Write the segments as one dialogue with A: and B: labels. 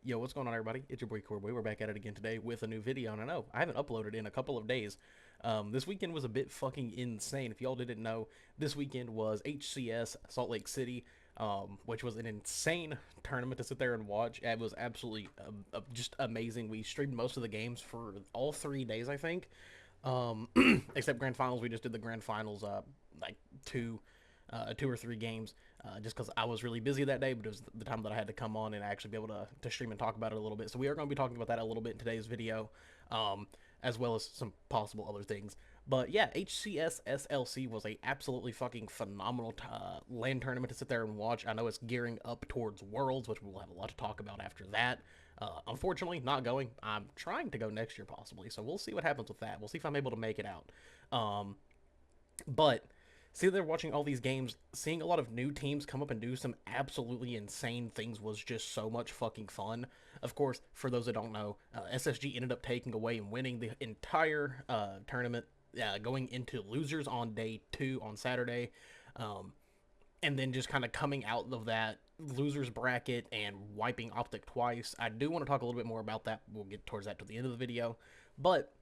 A: Yo, what's going on, everybody? It's your boy Corboy. We're back at it again today with a new video, and I know I haven't uploaded in a couple of days. This weekend was a bit fucking insane. If y'all didn't know, this weekend was HCS Salt Lake City, which was an insane tournament to sit there and watch. It was absolutely just amazing. We streamed most of the games for all 3 days, I think. Except grand finals, we just did the grand finals, like two, 2 or 3 games, just because I was really busy that day. But it was the time that I had to come on and actually be able to stream and talk about it a little bit. So we are going to be talking about that a little bit in today's video, as well as some possible other things. But yeah, HCS SLC was a absolutely fucking phenomenal LAN tournament to sit there and watch. I know it's gearing up towards Worlds, which we will have a lot to talk about after that. Unfortunately, not going. I'm trying to go next year possibly, so we'll see what happens with that. We'll see if I'm able to make it out. But see, they're watching all these games, seeing a lot of new teams come up and do some absolutely insane things was just so much fucking fun. Of course, for those that don't know, SSG ended up taking away and winning the entire tournament, going into losers on day 2 on Saturday. And then just kind of coming out of that losers bracket and wiping Optic twice. I do want to talk a little bit more about that. We'll get towards that to the end of the video. But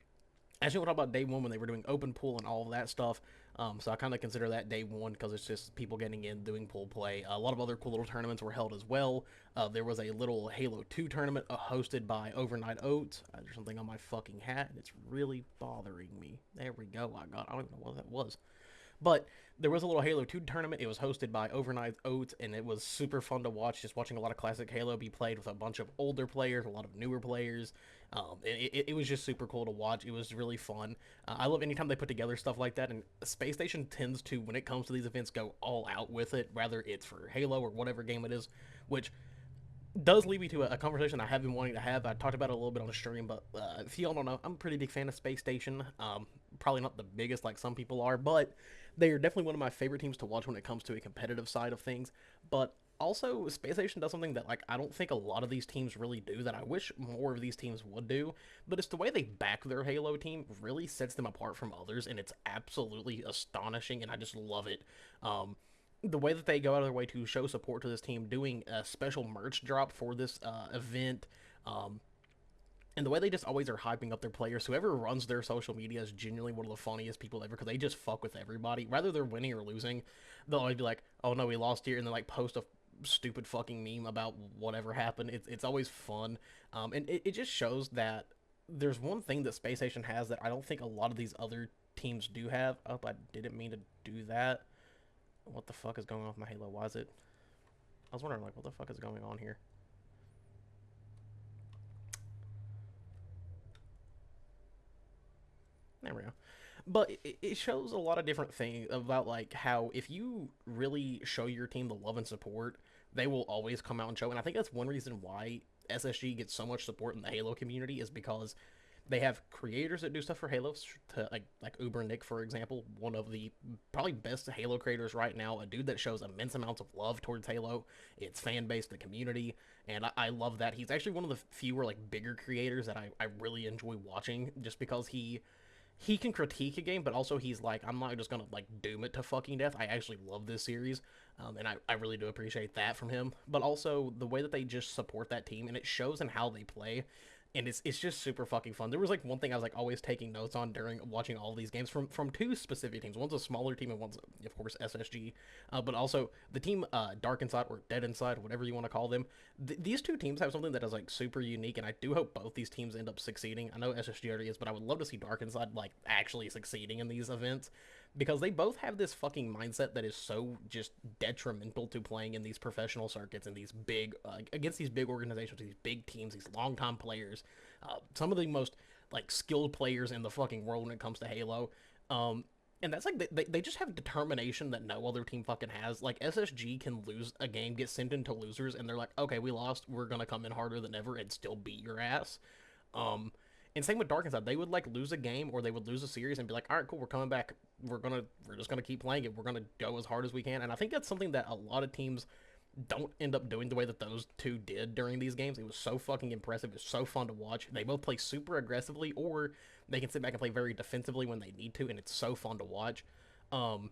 A: actually, we'll talk about day 1 when they were doing open pool and all of that stuff. So I kind of consider that day 1 because it's just people getting in, doing pool play. A lot of other cool little tournaments were held as well. There was a little Halo 2 tournament hosted by Overnight Oats. There's something on my fucking hat, and it's really bothering me. There we go. I don't even know what that was. But there was a little Halo 2 tournament. It was hosted by Overnight Oats, and it was super fun to watch. Just watching a lot of classic Halo be played with a bunch of older players, a lot of newer players. It was just super cool to watch. It was really fun. I love anytime they put together stuff like that, and Space Station tends to, when it comes to these events, go all out with it, whether it's for Halo or whatever game it is, which does lead me to a conversation I have been wanting to have. I talked about it a little bit on the stream, but if y'all don't know, I'm a pretty big fan of Space Station. Probably not the biggest like some people are, but they are definitely one of my favorite teams to watch when it comes to a competitive side of things. But also, Space Station does something that like I don't think a lot of these teams really do that I wish more of these teams would do, but it's the way they back their Halo team really sets them apart from others, and it's absolutely astonishing, and I just love it. The way that they go out of their way to show support to this team, doing a special merch drop for this event, and the way they just always are hyping up their players. Whoever runs their social media is genuinely one of the funniest people ever because they just fuck with everybody. Whether they're winning or losing, they'll always be like, "Oh no, we lost here," and then like post a stupid fucking meme about whatever happened. It's always fun, and it just shows that there's one thing that Space Station has that I don't think a lot of these other teams do have. Oh, I didn't mean to do that. What the fuck is going on with my Halo? Why is it? I was wondering, like, what the fuck is going on here? There we go. But it shows a lot of different things about, like, how if you really show your team the love and support, they will always come out and show. And I think that's one reason why SSG gets so much support in the Halo community is because they have creators that do stuff for Halo, to like Uber Nick, for example, one of the probably best Halo creators right now, a dude that shows immense amounts of love towards Halo, its fan base, the community, and I love that. He's actually one of the fewer like bigger creators that I really enjoy watching, just because he can critique a game, but also he's like, I'm not just gonna like doom it to fucking death. I actually love this series, and I really do appreciate that from him. But also the way that they just support that team, and it shows in how they play, and it's just super fucking fun. There was like one thing I was like always taking notes on during watching all these games from 2 specific teams. One's a smaller team and one's of course SSG, but also the team Dark Inside or Dead Inside, whatever you want to call them. These 2 teams have something that is like super unique, and I do hope both these teams end up succeeding. I know SSG already is, but I would love to see Dark Inside like actually succeeding in these events, because they both have this fucking mindset that is so just detrimental to playing in these professional circuits and these big against these big organizations, these big teams, these long-time players, some of the most like skilled players in the fucking world when it comes to Halo. And that's like they just have determination that no other team fucking has. Like SSG can lose a game, get sent into losers, and they're like, okay, we lost, we're gonna come in harder than ever and still beat your ass. Um, and same with Dark Inside. They would like lose a game or they would lose a series and be like, all right, cool, we're coming back. We're just gonna keep playing it. We're gonna go as hard as we can. And I think that's something that a lot of teams don't end up doing the way that those 2 did during these games. It was so fucking impressive. It was so fun to watch. They both play super aggressively, or they can sit back and play very defensively when they need to, and it's so fun to watch. Um,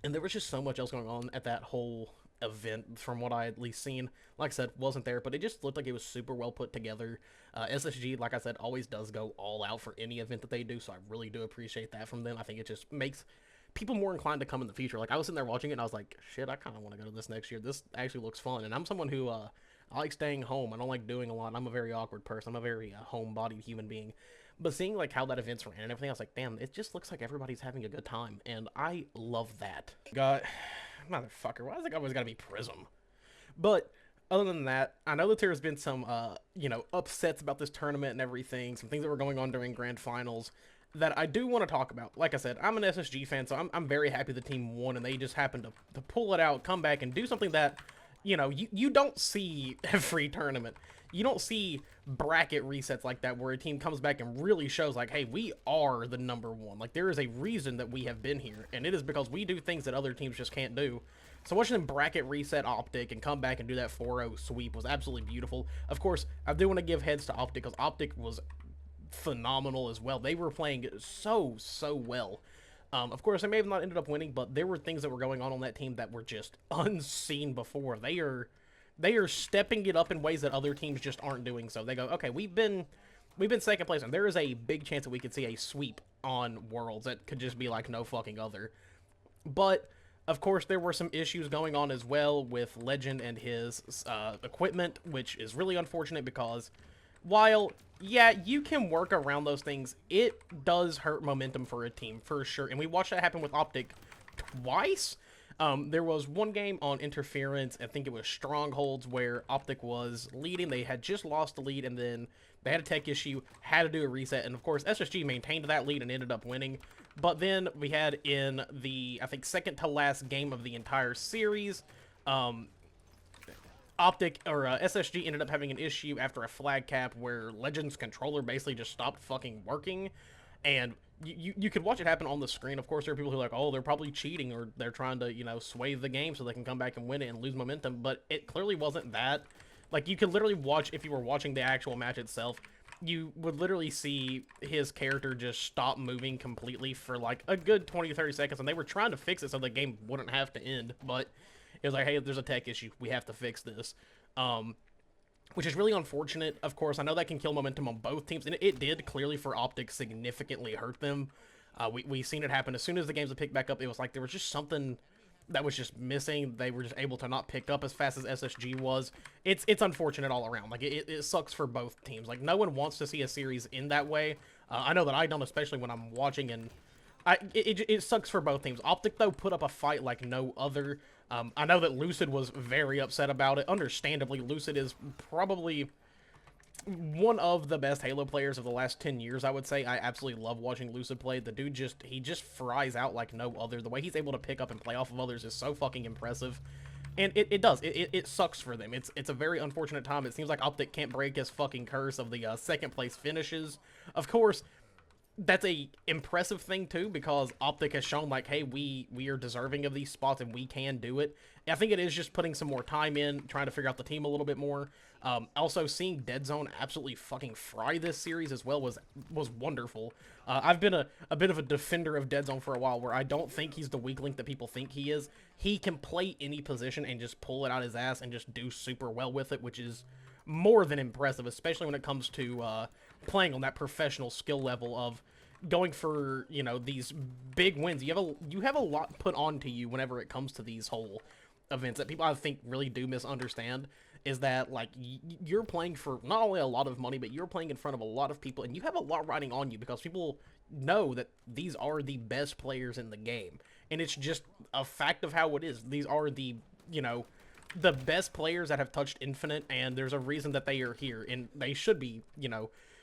A: and there was just so much else going on at that whole event from what I at least seen. Like I said, wasn't there, but it just looked like it was super well put together. SSG, like I said, always does go all out for any event that they do, so I really do appreciate that from them. I think it just makes people more inclined to come in the future. Like, I was sitting there watching it, and I was like, shit, I kind of want to go to this next year. This actually looks fun, and I'm someone who, I like staying home. I don't like doing a lot. I'm a very awkward person. I'm a very home-bodied human being. But seeing, like, how that event's ran and everything, I was like, damn, it just looks like everybody's having a good time, and I love that. Motherfucker, why does it always gotta be Prism? But other than that, I know that there's been some, upsets about this tournament and everything, some things that were going on during grand finals that I do want to talk about. Like I said, I'm an SSG fan, so I'm very happy the team won, and they just happened to pull it out, come back, and do something that, you don't see every tournament. You don't see bracket resets like that where a team comes back and really shows like, hey, we are the #1. Like, there is a reason that we have been here, and it is because we do things that other teams just can't do. So watching them bracket reset Optic and come back and do that 4-0 sweep was absolutely beautiful. Of course, I do want to give heads to Optic because Optic was phenomenal as well. They were playing so well. Of course, they may have not ended up winning, but there were things that were going on that team that were just unseen before. They are stepping it up in ways that other teams just aren't doing. So they go, okay, we've been second place, and there is a big chance that we could see a sweep on Worlds that could just be like no fucking other. But of course, there were some issues going on as well with Legend and his equipment, which is really unfortunate because while, yeah, you can work around those things, it does hurt momentum for a team, for sure. And we watched that happen with Optic twice. There was one game on Interference, I think it was Strongholds, where Optic was leading. They had just lost the lead, and then they had a tech issue, had to do a reset, and of course, SSG maintained that lead and ended up winning. But then we had in the, I think, second to last game of the entire series, Optic, or SSG ended up having an issue after a flag cap where Legend's controller basically just stopped fucking working, and you could watch it happen on the screen. Of course, there are people who are like, oh, they're probably cheating, or they're trying to, sway the game so they can come back and win it and lose momentum, but it clearly wasn't that. Like, you could literally watch, if you were watching the actual match itself, you would literally see his character just stop moving completely for, like, a good 20-30 seconds, and they were trying to fix it so the game wouldn't have to end, but it was like, hey, there's a tech issue. We have to fix this. Which is really unfortunate. Of course, I know that can kill momentum on both teams, and it did clearly for Optic significantly hurt them. We seen it happen as soon as the games had picked back up. It was like there was just something that was just missing. They were just able to not pick up as fast as SSG was. It's unfortunate all around. Like, it sucks for both teams. Like, no one wants to see a series in that way. I know that I don't, especially when I'm watching, and it sucks for both teams. Optic, though, put up a fight like no other. I know that Lucid was very upset about it. Understandably, Lucid is probably one of the best Halo players of the last 10 years, I would say. I absolutely love watching Lucid play. The dude he just fries out like no other. The way he's able to pick up and play off of others is so fucking impressive. And it does. It sucks for them. It's a very unfortunate time. It seems like Optic can't break his fucking curse of the second place finishes. Of course, that's a impressive thing too, because Optic has shown like, hey, we are deserving of these spots and we can do it. I think it is just putting some more time in, trying to figure out the team a little bit more. Also, seeing Dead Zone absolutely fucking fry this series as well was wonderful. I've been a bit of a defender of Dead Zone for a while, where I don't think he's the weak link that people think he is. He can play any position and just pull it out his ass and just do super well with it, which is more than impressive, especially when it comes to playing on that professional skill level of going for, these big wins. You have a lot put onto you whenever it comes to these whole events that people, I think, really do misunderstand, is that, like, you're playing for not only a lot of money, but you're playing in front of a lot of people, and you have a lot riding on you because people know that these are the best players in the game, and it's just a fact of how it is. These are the best players that have touched Infinite, and there's a reason that they are here, and they should be,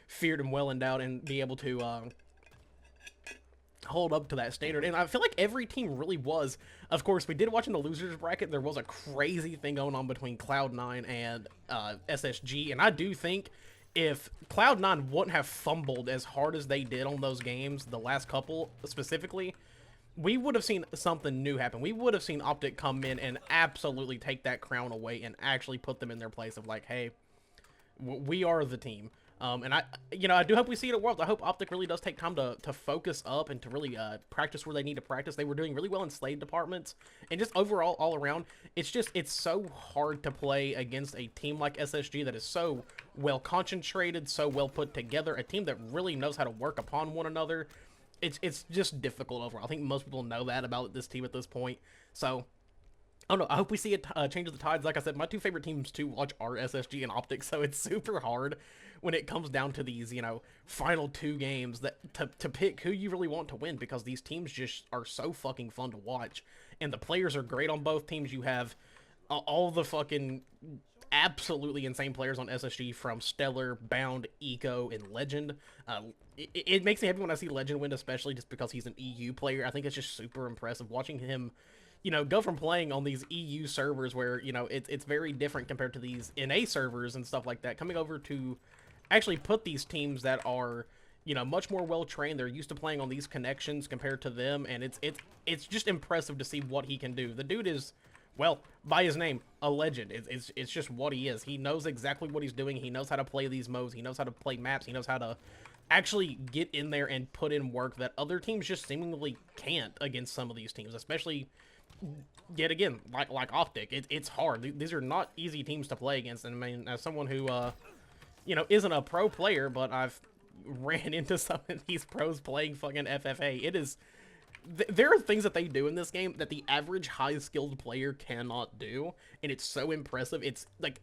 A: feared and well endowed and be able to hold up to that standard. And I feel like every team really was. Of course, we did watch in the losers bracket, there was a crazy thing going on between Cloud9 and SSG, and I do think if Cloud9 wouldn't have fumbled as hard as they did on those games, the last couple specifically, we would have seen something new happen. We would have seen Optic come in and absolutely take that crown away and actually put them in their place of like, hey, we are the team. And I do hope we see it at Worlds. I hope Optic really does take time to focus up and to really practice where they need to practice. They were doing really well in Slade departments, and just overall, all around, it's so hard to play against a team like SSG that is so well concentrated, so well put together, a team that really knows how to work upon one another. It's just difficult overall. I think most people know that about this team at this point. So I don't know. I hope we see a change of the tides. Like I said, my two favorite teams to watch are SSG and Optic, so it's super hard when it comes down to these, final two games that to pick who you really want to win, because these teams just are so fucking fun to watch, and the players are great on both teams. You have all the fucking absolutely insane players on SSG, from Stellar, Bound, Eco, and Legend. It makes me happy when I see Legend win, especially just because he's an EU player. I think it's just super impressive watching him, go from playing on these EU servers where, it's very different compared to these NA servers and stuff like that, coming over to actually put these teams that are, much more well-trained. They're used to playing on these connections compared to them, and it's just impressive to see what he can do. The dude is, well, by his name, a legend. It's just what he is. He knows exactly what he's doing. He knows how to play these modes. He knows how to play maps. He knows how to actually get in there and put in work that other teams just seemingly can't against some of these teams, especially, yet again, like Optic. It's hard. These are not easy teams to play against. And I mean, as someone who, isn't a pro player, but I've ran into some of these pros playing fucking FFA, it is... There are things that they do in this game that the average high-skilled player cannot do, and it's so impressive. It's, like,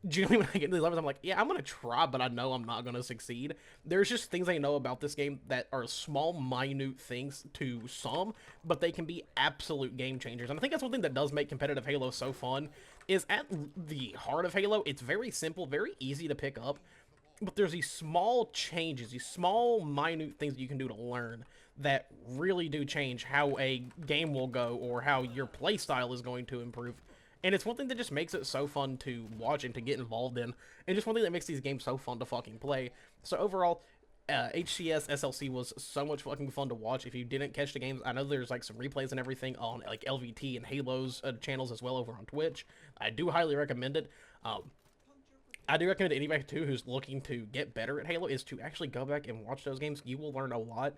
A: generally when I get into these levels, I'm like, yeah, I'm gonna try, but I know I'm not gonna succeed. There's just things I know about this game that are small, minute things to some, but they can be absolute game changers. And I think that's one thing that does make competitive Halo so fun, is at the heart of Halo, it's very simple, very easy to pick up, but there's these small changes, these small, minute things that you can do to learn that really do change how a game will go or how your play style is going to improve. And it's one thing that just makes it so fun to watch and to get involved in, and just one thing that makes these games so fun to fucking play. So overall, HCS SLC was so much fucking fun to watch. If you didn't catch the games, I know there's like some replays and everything on like LVT and Halo's channels as well over on Twitch. I do highly recommend it. I do recommend anybody too who's looking to get better at Halo is to actually go back and watch those games. You will learn a lot.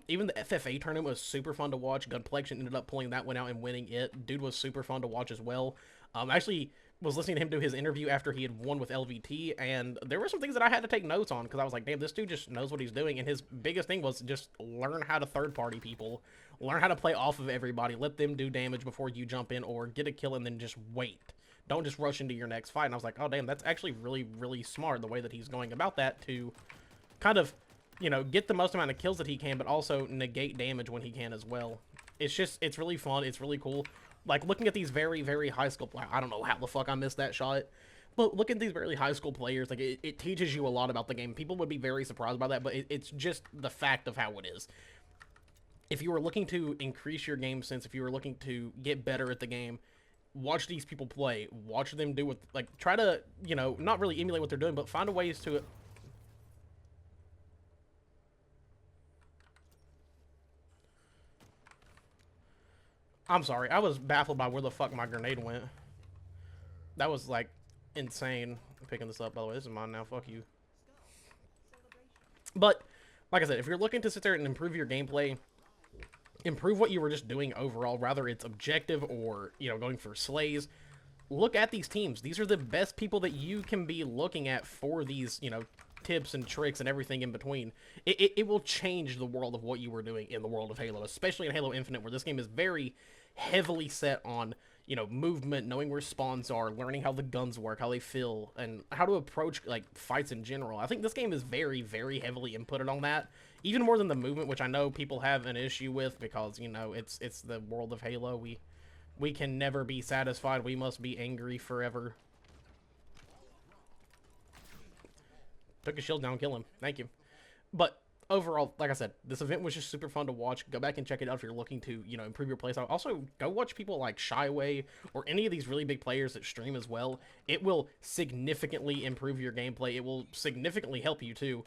A: Even the FFA tournament was super fun to watch. Gunplexion ended up pulling that one out and winning it. Dude was super fun to watch as well. I actually was listening to him do his interview after he had won with LVT, and there were some things that I had to take notes on, because I was like, damn, this dude just knows what he's doing, and his biggest thing was just learn how to third-party people. Learn how to play off of everybody. Let them do damage before you jump in, or get a kill and then just wait. Don't just rush into your next fight. And I was like, oh, damn, that's actually really, really smart, the way that he's going about that, to kind of, get the most amount of kills that he can, but also negate damage when he can as well. It's really fun. It's really cool. Like, looking at these very, very high school players, I don't know how the fuck I missed that shot, but look at these very high school players. Like, it teaches you a lot about the game. People would be very surprised by that, but it's just the fact of how it is. If you were looking to increase your game sense, if you were looking to get better at the game, watch these people play. Watch them do what, like, try to, not really emulate what they're doing, but find ways to... I'm sorry, I was baffled by where the fuck my grenade went. That was, like, insane. I'm picking this up, by the way. This is mine now. Fuck you. But, like I said, if you're looking to sit there and improve your gameplay, improve what you were just doing overall, rather it's objective or, going for slays, look at these teams. These are the best people that you can be looking at for these, tips and tricks and everything in between. It will change the world of what you were doing in the world of Halo, especially in Halo Infinite, where this game is very heavily set on, movement, knowing where spawns are, learning how the guns work, how they feel, and how to approach, like, fights in general. I think this game is very, very heavily inputted on that, even more than the movement, which I know people have an issue with, because, it's the world of Halo. We can never be satisfied. We must be angry forever. Took his shield down, kill him. Thank you. But overall, like I said, this event was just super fun to watch. Go back and check it out if you're looking to, improve your playstyle. Also, go watch people like Shyway or any of these really big players that stream as well. It will significantly improve your gameplay. It will significantly help you too.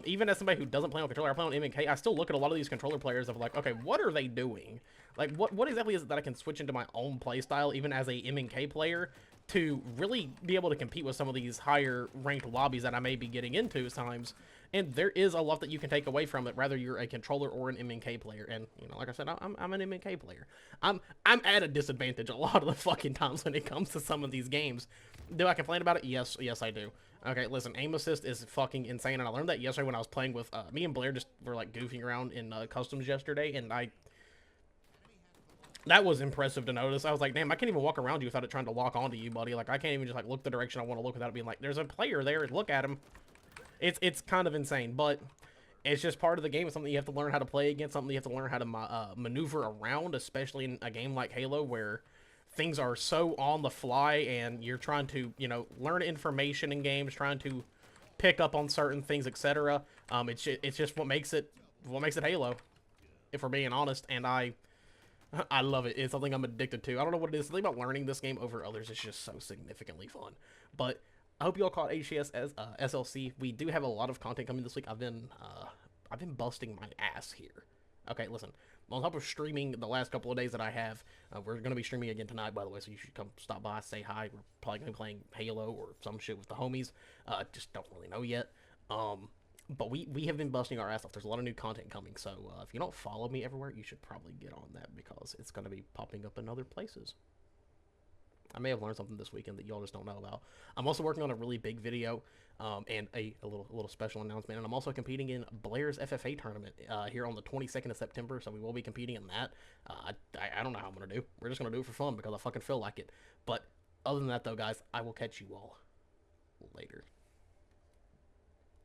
A: Even as somebody who doesn't play on controller, I play on MNK, I still look at a lot of these controller players of like, okay, what are they doing? Like, what exactly is it that I can switch into my own playstyle, even as a MNK player, to really be able to compete with some of these higher ranked lobbies that I may be getting into at times. And there is a lot that you can take away from it, whether you're a controller or an MNK player. And like I said, I'm an MNK player. I'm at a disadvantage a lot of the fucking times when it comes to some of these games. Do I complain about it? Yes, I do. Okay, listen, aim assist is fucking insane, and I learned that yesterday when I was playing with me and Blair. Just were like goofing around in customs yesterday, and that was impressive to notice. I was like, damn, I can't even walk around you without it trying to lock onto you, buddy. Like, I can't even just like look the direction I want to look without it being like, there's a player there, look at him. It's kind of insane, but it's just part of the game. It's something you have to learn how to play against, something you have to learn how to maneuver around, especially in a game like Halo where things are so on the fly and you're trying to, learn information in games, trying to pick up on certain things, etc. It's just what makes it Halo, if we're being honest, and I love it. It's something I'm addicted to. I don't know what it is. Something about learning this game over others is just so significantly fun. But I hope you all caught HCS SLC. We do have a lot of content coming this week. I've been busting my ass here. Okay, listen. On top of streaming the last couple of days that I have, we're going to be streaming again tonight, by the way, so you should come stop by, say hi. We're probably going to be playing Halo or some shit with the homies. Just don't really know yet. But we have been busting our ass off. There's a lot of new content coming, so if you don't follow me everywhere, you should probably get on that because it's going to be popping up in other places. I may have learned something this weekend that y'all just don't know about. I'm also working on a really big video and a little special announcement. And I'm also competing in Blair's FFA tournament here on the 22nd of September. So we will be competing in that. I don't know how I'm going to do. We're just going to do it for fun because I fucking feel like it. But other than that, though, guys, I will catch you all later.